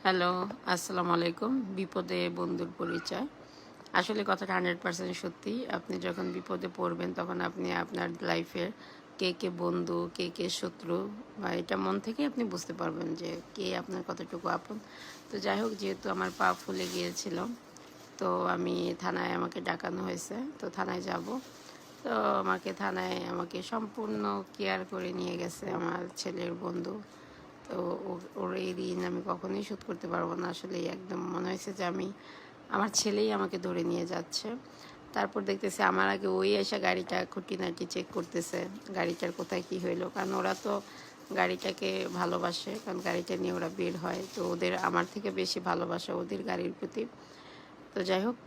Hello, আসসালামু আলাইকুম। বিপদে বন্ধুর পরিচয়। আসলে কথাটা 100% সত্যি। আপনি যখন বিপদে পড়বেন তখন আপনি আপনার লাইফের কে বন্ধু, কে শত্রু বা এটা মন থেকেই আপনি বুঝতে পারবেন যে কে আপনার কতটুকু আপন। তো যাই হোক, যেহেতু আমার পা ফুলে গিয়েছিল, তো আমি থানায় আমাকে ডাকানো হয়েছে। তো থানায় যাব। তো থানায় আমাকে সম্পূর্ণ কেয়ার করে নিয়ে গেছে আমার ছেলের বন্ধু। তো ওর এই ঋণ আমি কখনোই শোধ করতে পারবো না। আসলে একদম মনে হয়েছে যে আমার ছেলেই আমাকে ধরে নিয়ে যাচ্ছে। তারপর দেখতেছি আমার আগে ওই এসে গাড়িটা খুঁটিনাটি চেক করতেছে, গাড়িটার কোথায় কি হইলো। কারণ ওরা তো গাড়িটাকে ভালোবাসে, কারণ গাড়িটা নিয়ে ওরা বের হয়। তো ওদের আমার থেকে বেশি ভালোবাসা ওদের গাড়ির প্রতি। তো যাই হোক,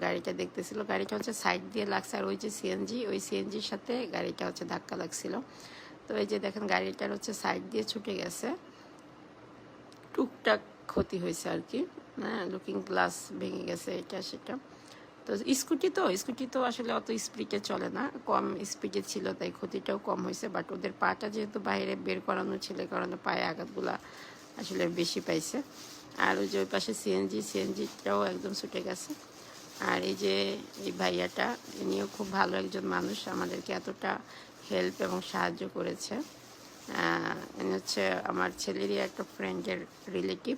গাড়িটা দেখতেছিল, গাড়িটা হচ্ছে সাইড দিয়ে লাগছে, আর ওই যে সিএনজি, ওই সিএনজির সাথে গাড়িটা হচ্ছে ধাক্কা লাগছিল। তো এই যে দেখেন গাড়িটার হচ্ছে সাইড দিয়ে ছুটে গেছে, টুকটাক ক্ষতি হয়েছে আর কি। হ্যাঁ, লুকিং গ্লাস ভেঙে গেছে, এটা সেটা। তো স্কুটি তো আসলে অত স্পিডে চলে না, কম স্পিডে ছিল, তাই ক্ষতিটাও কম হয়েছে। বাট ওদের পাটা যেহেতু বাইরে বের করানো ছিল, কারণে পায়ে আঘাতগুলা আসলে বেশি পাইছে। আর ওই যে ওই পাশে সিএনজিটাও একদম ছুটে গেছে। আর এই যে এই ভাইয়াটা, ইনিও খুব ভালো একজন মানুষ, আমাদেরকে এতটা হেল্প এবং সাহায্য করেছে। ইনি হচ্ছে আমার ছেলেরই একটা ফ্রেন্ডের রিলেটিভ।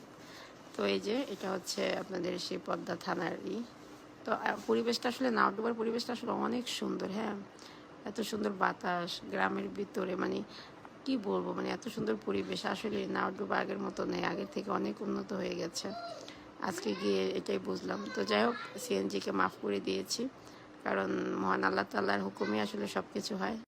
তো এই যে এটা হচ্ছে আপনাদের সেই পদ্মা থানারই। তো পরিবেশটা আসলে নাওডুবার পরিবেশটা আসলে অনেক সুন্দর। হ্যাঁ, এত সুন্দর বাতাস গ্রামের ভিতরে, মানে কি বলবো, মানে এত সুন্দর পরিবেশ। আসলে নাওডুবা আগের মতো নেই, আগের থেকে অনেক উন্নত হয়ে গেছে। আজকে গিয়ে এটাই বুঝলাম। তো যাই হোক, সিএনজিকে মাফ করে দিয়েছি, কারণ মহান আল্লাহ তাআলার হুকুমে আসলে সব কিছু হয়।